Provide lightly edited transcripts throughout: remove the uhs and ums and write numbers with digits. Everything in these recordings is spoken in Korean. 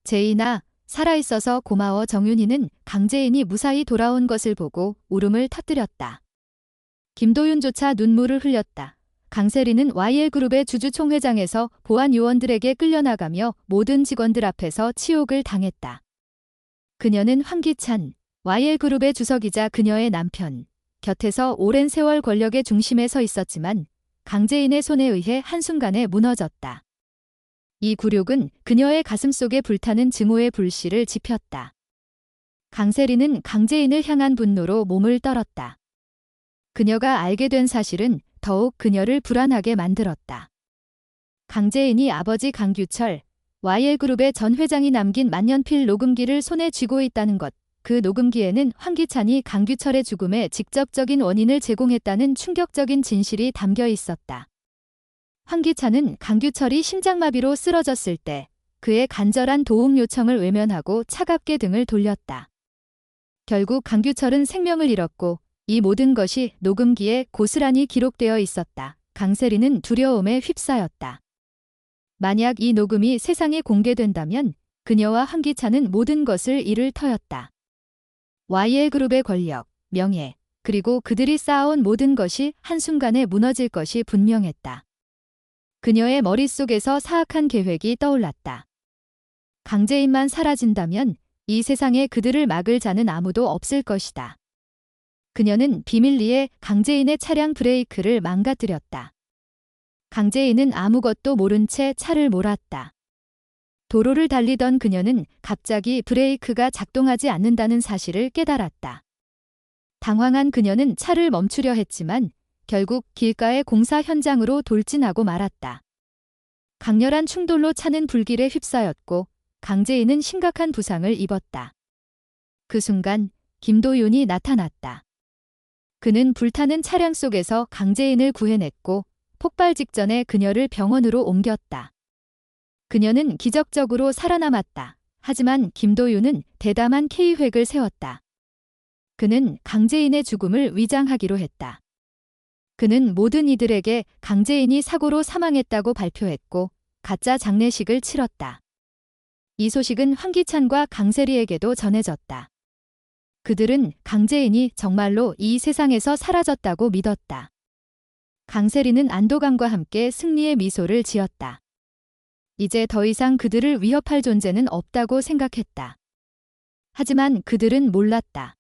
제인아, 살아있어서 고마워. 정윤희는 강재인이 무사히 돌아온 것을 보고 울음을 터뜨렸다. 김도윤조차 눈물을 흘렸다. 강세리는 YL그룹의 주주총회장에서 보안 요원들에게 끌려나가며 모든 직원들 앞에서 치욕을 당했다. 그녀는 황기찬, YL그룹의 주석이자 그녀의 남편, 곁에서 오랜 세월 권력의 중심에 서 있었지만 강재인의 손에 의해 한순간에 무너졌다. 이 굴욕은 그녀의 가슴속에 불타는 증오의 불씨를 지폈다. 강세리는 강재인을 향한 분노로 몸을 떨었다. 그녀가 알게 된 사실은 더욱 그녀를 불안하게 만들었다. 강재인이 아버지 강규철, YL그룹의 전 회장이 남긴 만년필 녹음기를 손에 쥐고 있다는 것, 그 녹음기에는 황기찬이 강규철의 죽음에 직접적인 원인을 제공했다는 충격적인 진실이 담겨 있었다. 황기찬은 강규철이 심장마비로 쓰러졌을 때 그의 간절한 도움 요청을 외면하고 차갑게 등을 돌렸다. 결국 강규철은 생명을 잃었고 이 모든 것이 녹음기에 고스란히 기록되어 있었다. 강세리는 두려움에 휩싸였다. 만약 이 녹음이 세상에 공개된다면 그녀와 황기찬은 모든 것을 잃을 터였다. YL그룹의 권력, 명예, 그리고 그들이 쌓아온 모든 것이 한순간에 무너질 것이 분명했다. 그녀의 머릿속에서 사악한 계획이 떠올랐다. 강재인만 사라진다면 이 세상에 그들을 막을 자는 아무도 없을 것이다. 그녀는 비밀리에 강재인의 차량 브레이크를 망가뜨렸다. 강재인은 아무것도 모른 채 차를 몰았다. 도로를 달리던 그녀는 갑자기 브레이크가 작동하지 않는다는 사실을 깨달았다. 당황한 그녀는 차를 멈추려 했지만 결국 길가의 공사 현장으로 돌진하고 말았다. 강렬한 충돌로 차는 불길에 휩싸였고 강재인은 심각한 부상을 입었다. 그 순간 김도윤이 나타났다. 그는 불타는 차량 속에서 강재인을 구해냈고 폭발 직전에 그녀를 병원으로 옮겼다. 그녀는 기적적으로 살아남았다. 하지만 김도윤은 대담한 K획을 세웠다. 그는 강재인의 죽음을 위장하기로 했다. 그는 모든 이들에게 강재인이 사고로 사망했다고 발표했고 가짜 장례식을 치렀다. 이 소식은 황기찬과 강세리에게도 전해졌다. 그들은 강재인이 정말로 이 세상에서 사라졌다고 믿었다. 강세리는 안도감과 함께 승리의 미소를 지었다. 이제 더 이상 그들을 위협할 존재는 없다고 생각했다. 하지만 그들은 몰랐다.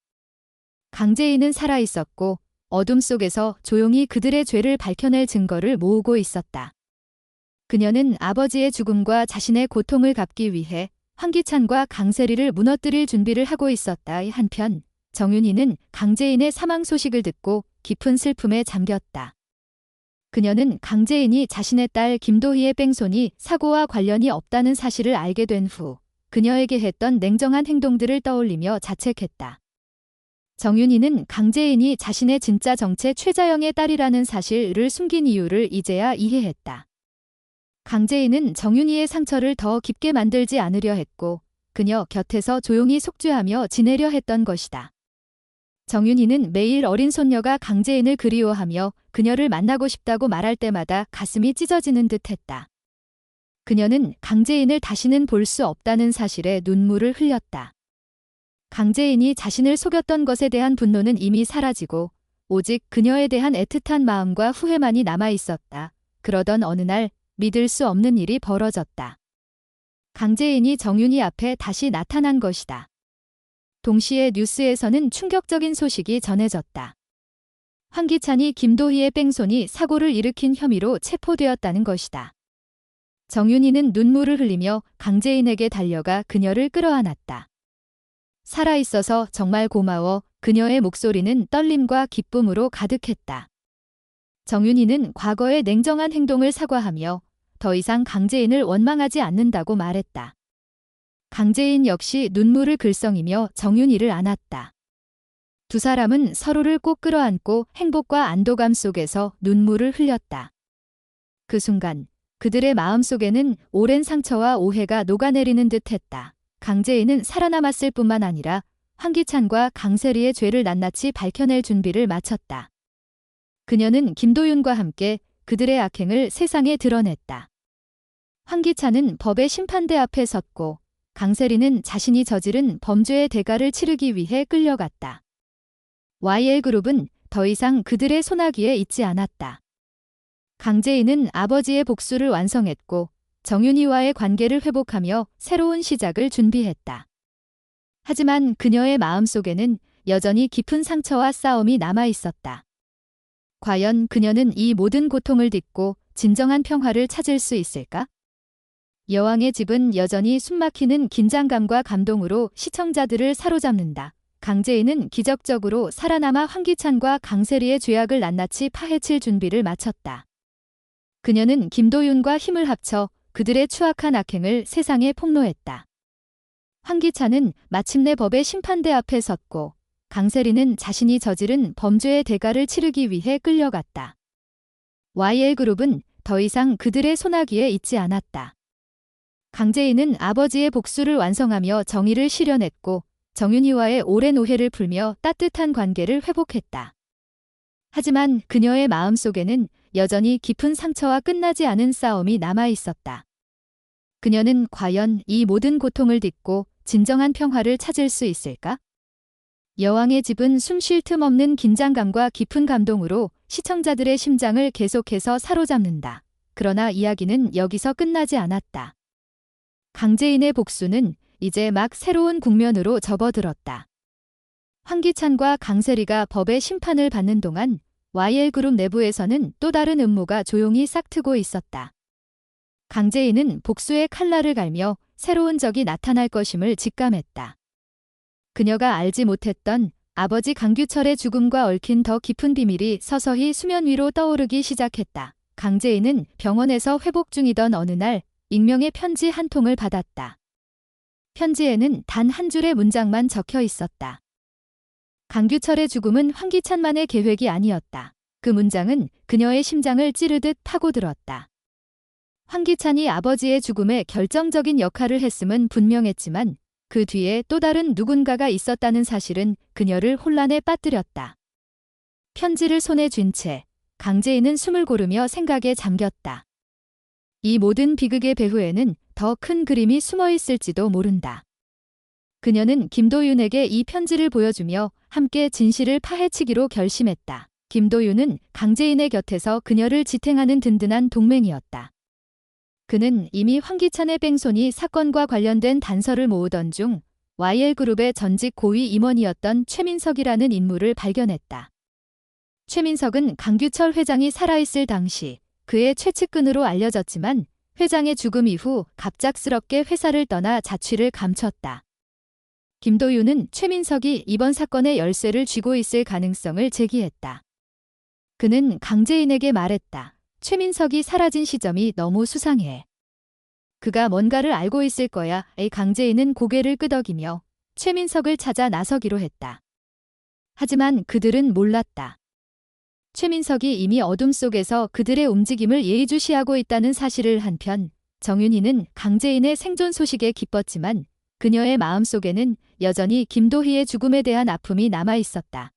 강재인은 살아있었고 어둠 속에서 조용히 그들의 죄를 밝혀낼 증거를 모으고 있었다. 그녀는 아버지의 죽음과 자신의 고통을 갚기 위해 황기찬과 강세리를 무너뜨릴 준비를 하고 있었다. 한편 정윤희는 강재인의 사망 소식을 듣고 깊은 슬픔에 잠겼다. 그녀는 강재인이 자신의 딸 김도희의 뺑소니 사고와 관련이 없다는 사실을 알게 된 후 그녀에게 했던 냉정한 행동들을 떠올리며 자책했다. 정윤희는 강재인이 자신의 진짜 정체 최자영의 딸이라는 사실을 숨긴 이유를 이제야 이해했다. 강재인은 정윤희의 상처를 더 깊게 만들지 않으려 했고 그녀 곁에서 조용히 속죄하며 지내려 했던 것이다. 정윤희는 매일 어린 손녀가 강재인을 그리워하며 그녀를 만나고 싶다고 말할 때마다 가슴이 찢어지는 듯했다. 그녀는 강재인을 다시는 볼 수 없다는 사실에 눈물을 흘렸다. 강재인이 자신을 속였던 것에 대한 분노는 이미 사라지고 오직 그녀에 대한 애틋한 마음과 후회만이 남아 있었다. 그러던 어느 날 믿을 수 없는 일이 벌어졌다. 강재인이 정윤희 앞에 다시 나타난 것이다. 동시에 뉴스에서는 충격적인 소식이 전해졌다. 황기찬이 김도희의 뺑소니 사고를 일으킨 혐의로 체포되었다는 것이다. 정윤희는 눈물을 흘리며 강재인에게 달려가 그녀를 끌어안았다. 살아있어서 정말 고마워. 그녀의 목소리는 떨림과 기쁨으로 가득했다. 정윤희는 과거의 냉정한 행동을 사과하며 더 이상 강재인을 원망하지 않는다고 말했다. 강재인 역시 눈물을 글썽이며 정윤희를 안았다. 두 사람은 서로를 꼭 끌어안고 행복과 안도감 속에서 눈물을 흘렸다. 그 순간 그들의 마음속에는 오랜 상처와 오해가 녹아내리는 듯했다. 강재인은 살아남았을 뿐만 아니라 황기찬과 강세리의 죄를 낱낱이 밝혀낼 준비를 마쳤다. 그녀는 김도윤과 함께 그들의 악행을 세상에 드러냈다. 황기찬은 법의 심판대 앞에 섰고 강세리는 자신이 저지른 범죄의 대가를 치르기 위해 끌려갔다. YL그룹은 더 이상 그들의 소나기에 있지 않았다. 강재인은 아버지의 복수를 완성했고 정윤희와의 관계를 회복하며 새로운 시작을 준비했다. 하지만 그녀의 마음속에는 여전히 깊은 상처와 싸움이 남아 있었다. 과연 그녀는 이 모든 고통을 딛고 진정한 평화를 찾을 수 있을까? 여왕의 집은 여전히 숨막히는 긴장감과 감동으로 시청자들을 사로잡는다. 강재인은 기적적으로 살아남아 황기찬과 강세리의 죄악을 낱낱이 파헤칠 준비를 마쳤다. 그녀는 김도윤과 힘을 합쳐 그들의 추악한 악행을 세상에 폭로했다. 황기찬은 마침내 법의 심판대 앞에 섰고 강세리는 자신이 저지른 범죄의 대가를 치르기 위해 끌려갔다. YL그룹은 더 이상 그들의 소나기에 있지 않았다. 강재인은 아버지의 복수를 완성하며 정의를 실현했고 정윤희와의 오랜 오해를 풀며 따뜻한 관계를 회복했다. 하지만 그녀의 마음속에는 여전히 깊은 상처와 끝나지 않은 싸움이 남아 있었다. 그녀는 과연 이 모든 고통을 딛고 진정한 평화를 찾을 수 있을까? 여왕의 집은 숨 쉴 틈 없는 긴장감과 깊은 감동으로 시청자들의 심장을 계속해서 사로잡는다. 그러나 이야기는 여기서 끝나지 않았다. 강재인의 복수는 이제 막 새로운 국면으로 접어들었다. 황기찬과 강세리가 법의 심판을 받는 동안 YL그룹 내부에서는 또 다른 음모가 조용히 싹트고 있었다. 강재인은 복수의 칼날을 갈며 새로운 적이 나타날 것임을 직감했다. 그녀가 알지 못했던 아버지 강규철의 죽음과 얽힌 더 깊은 비밀이 서서히 수면 위로 떠오르기 시작했다. 강재인은 병원에서 회복 중이던 어느 날 익명의 편지 한 통을 받았다. 편지에는 단 한 줄의 문장만 적혀 있었다. 강규철의 죽음은 황기찬만의 계획이 아니었다. 그 문장은 그녀의 심장을 찌르듯 파고들었다. 황기찬이 아버지의 죽음에 결정적인 역할을 했음은 분명했지만 그 뒤에 또 다른 누군가가 있었다는 사실은 그녀를 혼란에 빠뜨렸다. 편지를 손에 쥔 채 강재인은 숨을 고르며 생각에 잠겼다. 이 모든 비극의 배후에는 더 큰 그림이 숨어 있을지도 모른다. 그녀는 김도윤에게 이 편지를 보여주며 함께 진실을 파헤치기로 결심했다. 김도윤은 강재인의 곁에서 그녀를 지탱하는 든든한 동맹이었다. 그는 이미 황기찬의 뺑소니 사건과 관련된 단서를 모으던 중 YL그룹의 전직 고위 임원이었던 최민석이라는 인물을 발견했다. 최민석은 강규철 회장이 살아있을 당시 그의 최측근으로 알려졌지만 회장의 죽음 이후 갑작스럽게 회사를 떠나 자취를 감췄다. 김도윤은 최민석이 이번 사건의 열쇠를 쥐고 있을 가능성을 제기했다. 그는 강재인에게 말했다. 최민석이 사라진 시점이 너무 수상해. 그가 뭔가를 알고 있을 거야. 강재인은 고개를 끄덕이며 최민석을 찾아 나서기로 했다. 하지만 그들은 몰랐다. 최민석이 이미 어둠 속에서 그들의 움직임을 예의주시하고 있다는 사실을. 한편 정윤희는 강재인의 생존 소식에 기뻤지만 그녀의 마음속에는 여전히 김도희의 죽음에 대한 아픔이 남아 있었다.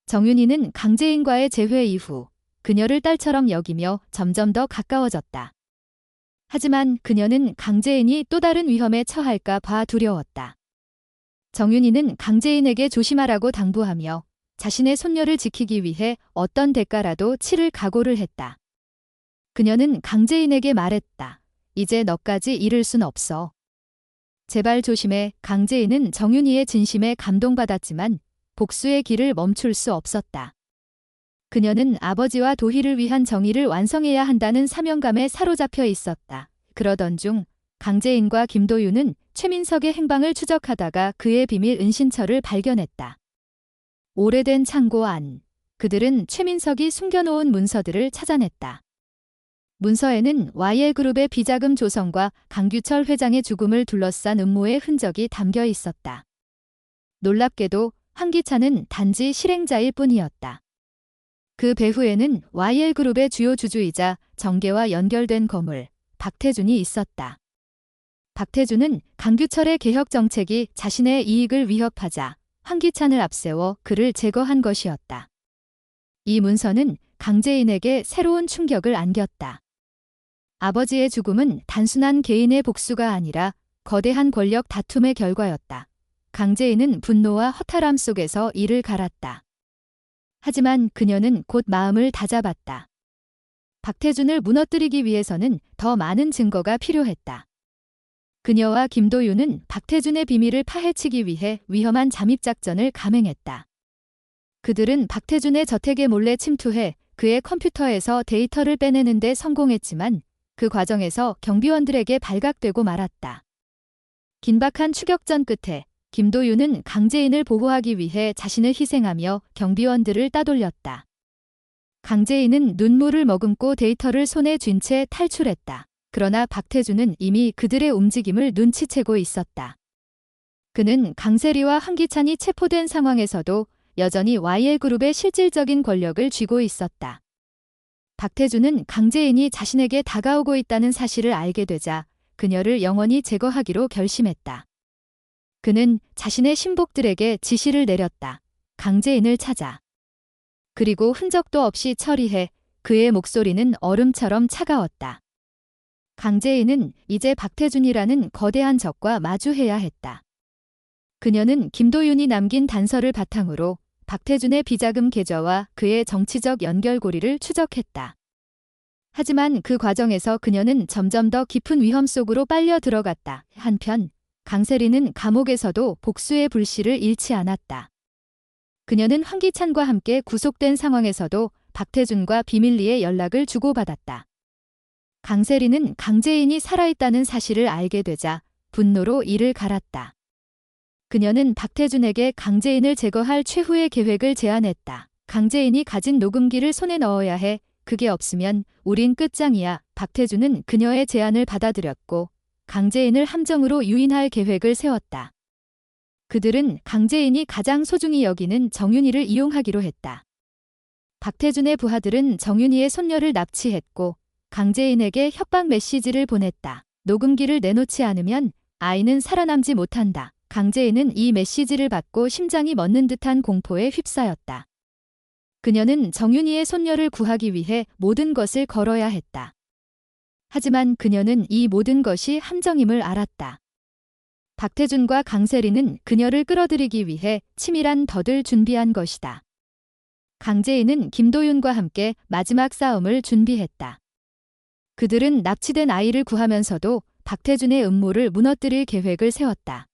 정윤희는 강재인과의 재회 이후 그녀를 딸처럼 여기며 점점 더 가까워졌다. 하지만 그녀는 강재인이 또 다른 위험에 처할까 봐 두려웠다. 정윤희는 강재인에게 조심하라고 당부하며 자신의 손녀를 지키기 위해 어떤 대가라도 치를 각오를 했다. 그녀는 강재인에게 말했다. 이제 너까지 잃을 순 없어. 제발 조심해. 강재인은 정윤희의 진심에 감동받았지만 복수의 길을 멈출 수 없었다. 그녀는 아버지와 도희를 위한 정의를 완성해야 한다는 사명감에 사로잡혀 있었다. 그러던 중 강재인과 김도윤은 최민석의 행방을 추적하다가 그의 비밀 은신처를 발견했다. 오래된 창고 안, 그들은 최민석이 숨겨놓은 문서들을 찾아냈다. 문서에는 YL그룹의 비자금 조성과 강규철 회장의 죽음을 둘러싼 음모의 흔적이 담겨 있었다. 놀랍게도 황기찬은 단지 실행자일 뿐이었다. 그 배후에는 YL그룹의 주요 주주이자 정계와 연결된 거물, 박태준이 있었다. 박태준은 강규철의 개혁 정책이 자신의 이익을 위협하자 황기찬을 앞세워 그를 제거한 것이었다. 이 문서는 강재인에게 새로운 충격을 안겼다. 아버지의 죽음은 단순한 개인의 복수가 아니라 거대한 권력 다툼의 결과였다. 강재인은 분노와 허탈함 속에서 이를 갈았다. 하지만 그녀는 곧 마음을 다잡았다. 박태준을 무너뜨리기 위해서는 더 많은 증거가 필요했다. 그녀와 김도윤은 박태준의 비밀을 파헤치기 위해 위험한 잠입작전을 감행했다. 그들은 박태준의 저택에 몰래 침투해 그의 컴퓨터에서 데이터를 빼내는 데 성공했지만 그 과정에서 경비원들에게 발각되고 말았다. 긴박한 추격전 끝에 김도윤은 강재인을 보호하기 위해 자신을 희생하며 경비원들을 따돌렸다. 강재인은 눈물을 머금고 데이터를 손에 쥔 채 탈출했다. 그러나 박태준은 이미 그들의 움직임을 눈치채고 있었다. 그는 강세리와 황기찬이 체포된 상황에서도 여전히 YL그룹의 실질적인 권력을 쥐고 있었다. 박태준은 강재인이 자신에게 다가오고 있다는 사실을 알게 되자 그녀를 영원히 제거하기로 결심했다. 그는 자신의 신복들에게 지시를 내렸다. 강재인을 찾아. 그리고 흔적도 없이 처리해. 그의 목소리는 얼음처럼 차가웠다. 강재인은 이제 박태준이라는 거대한 적과 마주해야 했다. 그녀는 김도윤이 남긴 단서를 바탕으로 박태준의 비자금 계좌와 그의 정치적 연결고리를 추적했다. 하지만 그 과정에서 그녀는 점점 더 깊은 위험 속으로 빨려 들어갔다. 한편 강세리는 감옥에서도 복수의 불씨를 잃지 않았다. 그녀는 황기찬과 함께 구속된 상황에서도 박태준과 비밀리에 연락을 주고받았다. 강세리는 강재인이 살아있다는 사실을 알게 되자 분노로 이를 갈았다. 그녀는 박태준에게 강재인을 제거할 최후의 계획을 제안했다. 강재인이 가진 녹음기를 손에 넣어야 해. 그게 없으면 우린 끝장이야. 박태준은 그녀의 제안을 받아들였고 강재인을 함정으로 유인할 계획을 세웠다. 그들은 강재인이 가장 소중히 여기는 정윤희를 이용하기로 했다. 박태준의 부하들은 정윤희의 손녀를 납치했고 강재인에게 협박 메시지를 보냈다. 녹음기를 내놓지 않으면 아이는 살아남지 못한다. 강재인은 이 메시지를 받고 심장이 멎는 듯한 공포에 휩싸였다. 그녀는 정윤희의 손녀를 구하기 위해 모든 것을 걸어야 했다. 하지만 그녀는 이 모든 것이 함정임을 알았다. 박태준과 강세리는 그녀를 끌어들이기 위해 치밀한 덫을 준비한 것이다. 강재인은 김도윤과 함께 마지막 싸움을 준비했다. 그들은 납치된 아이를 구하면서도 박태준의 음모를 무너뜨릴 계획을 세웠다.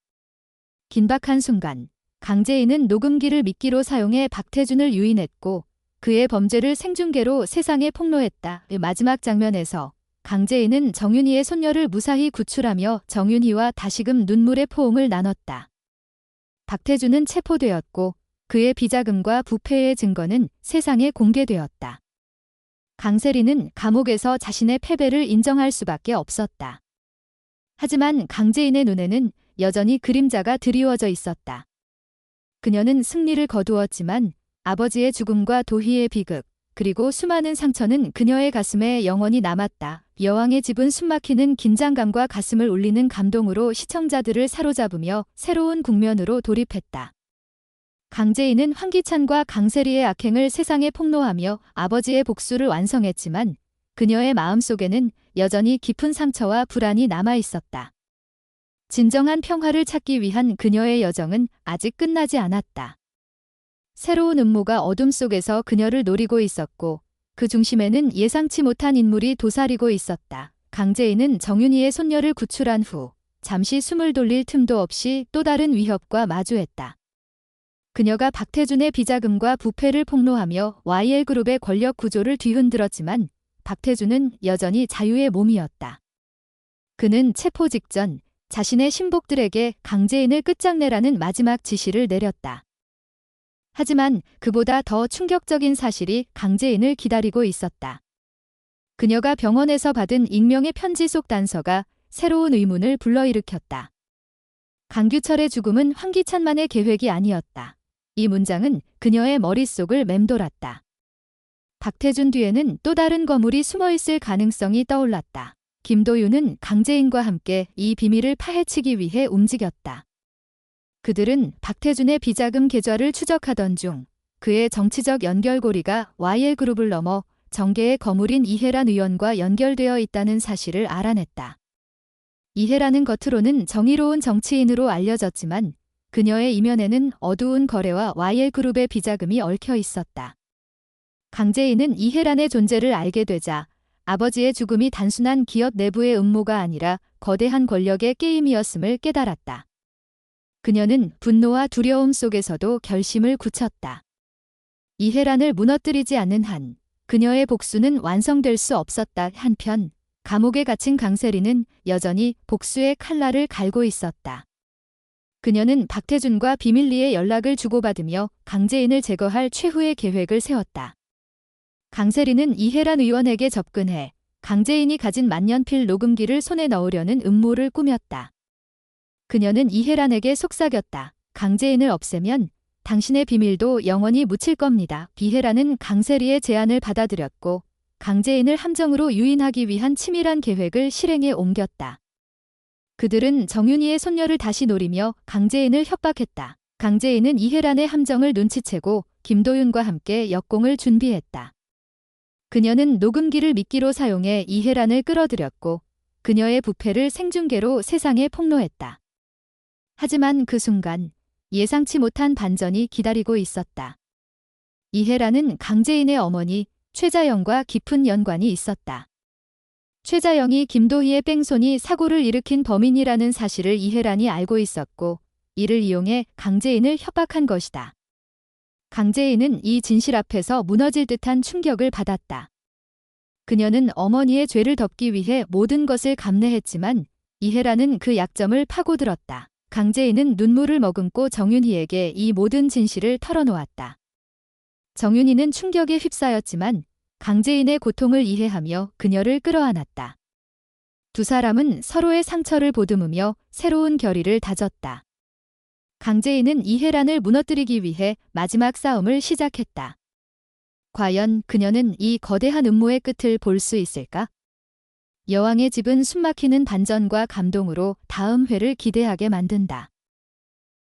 긴박한 순간, 강재인은 녹음기를 미끼로 사용해 박태준을 유인했고 그의 범죄를 생중계로 세상에 폭로했다. 마지막 장면에서 강재인은 정윤희의 손녀를 무사히 구출하며 정윤희와 다시금 눈물의 포옹을 나눴다. 박태준은 체포되었고 그의 비자금과 부패의 증거는 세상에 공개되었다. 강세리는 감옥에서 자신의 패배를 인정할 수밖에 없었다. 하지만 강재인의 눈에는 여전히 그림자가 드리워져 있었다. 그녀는 승리를 거두었지만 아버지의 죽음과 도희의 비극, 그리고 수많은 상처는 그녀의 가슴에 영원히 남았다. 여왕의 집은 숨막히는 긴장감과 가슴을 울리는 감동으로 시청자들을 사로잡으며 새로운 국면으로 돌입했다. 강재인은 황기찬과 강세리의 악행을 세상에 폭로하며 아버지의 복수를 완성했지만 그녀의 마음속에는 여전히 깊은 상처와 불안이 남아 있었다. 진정한 평화를 찾기 위한 그녀의 여정은 아직 끝나지 않았다. 새로운 음모가 어둠 속에서 그녀를 노리고 있었고 그 중심에는 예상치 못한 인물이 도사리고 있었다. 강재인은 정윤희의 손녀를 구출한 후 잠시 숨을 돌릴 틈도 없이 또 다른 위협과 마주했다. 그녀가 박태준의 비자금과 부패를 폭로하며 YL그룹의 권력 구조를 뒤흔들었지만 박태준은 여전히 자유의 몸이었다. 그는 체포 직전 자신의 신복들에게 강재인을 끝장내라는 마지막 지시를 내렸다. 하지만 그보다 더 충격적인 사실이 강재인을 기다리고 있었다. 그녀가 병원에서 받은 익명의 편지 속 단서가 새로운 의문을 불러일으켰다. 강규철의 죽음은 황기찬만의 계획이 아니었다. 이 문장은 그녀의 머릿속을 맴돌았다. 박태준 뒤에는 또 다른 거물이 숨어있을 가능성이 떠올랐다. 김도윤은 강재인과 함께 이 비밀을 파헤치기 위해 움직였다. 그들은 박태준의 비자금 계좌를 추적하던 중 그의 정치적 연결고리가 YL그룹을 넘어 정계의 거물인 이해란 의원과 연결되어 있다는 사실을 알아냈다. 이해라는 겉으로는 정의로운 정치인으로 알려졌지만 그녀의 이면에는 어두운 거래와 YL그룹의 비자금이 얽혀 있었다. 강재인은 이해란의 존재를 알게 되자 아버지의 죽음이 단순한 기업 내부의 음모가 아니라 거대한 권력의 게임이었음을 깨달았다. 그녀는 분노와 두려움 속에서도 결심을 굳혔다. 이해란을 무너뜨리지 않는 한 그녀의 복수는 완성될 수 없었다. 한편 감옥에 갇힌 강세리는 여전히 복수의 칼날을 갈고 있었다. 그녀는 박태준과 비밀리에 연락을 주고받으며 강재인을 제거할 최후의 계획을 세웠다. 강세리는 이해란 의원에게 접근해 강재인이 가진 만년필 녹음기를 손에 넣으려는 음모를 꾸몄다. 그녀는 이해란에게 속삭였다. 강재인을 없애면 당신의 비밀도 영원히 묻힐 겁니다. 이해란은 강세리의 제안을 받아들였고 강재인을 함정으로 유인하기 위한 치밀한 계획을 실행에 옮겼다. 그들은 정윤희의 손녀를 다시 노리며 강재인을 협박했다. 강재인은 이해란의 함정을 눈치채고 김도윤과 함께 역공을 준비했다. 그녀는 녹음기를 미끼로 사용해 이해란을 끌어들였고 그녀의 부패를 생중계로 세상에 폭로했다. 하지만 그 순간 예상치 못한 반전이 기다리고 있었다. 이해란은 강재인의 어머니 최자영과 깊은 연관이 있었다. 최자영이 김도희의 뺑소니 사고를 일으킨 범인이라는 사실을 이해란이 알고 있었고 이를 이용해 강재인을 협박한 것이다. 강재인은 이 진실 앞에서 무너질 듯한 충격을 받았다. 그녀는 어머니의 죄를 덮기 위해 모든 것을 감내했지만 이해란은 그 약점을 파고들었다. 강재인은 눈물을 머금고 정윤희에게 이 모든 진실을 털어놓았다. 정윤희는 충격에 휩싸였지만 강재인의 고통을 이해하며 그녀를 끌어안았다. 두 사람은 서로의 상처를 보듬으며 새로운 결의를 다졌다. 강재인은 이해란을 무너뜨리기 위해 마지막 싸움을 시작했다. 과연 그녀는 이 거대한 음모의 끝을 볼 수 있을까? 여왕의 집은 숨막히는 반전과 감동으로 다음 회를 기대하게 만든다.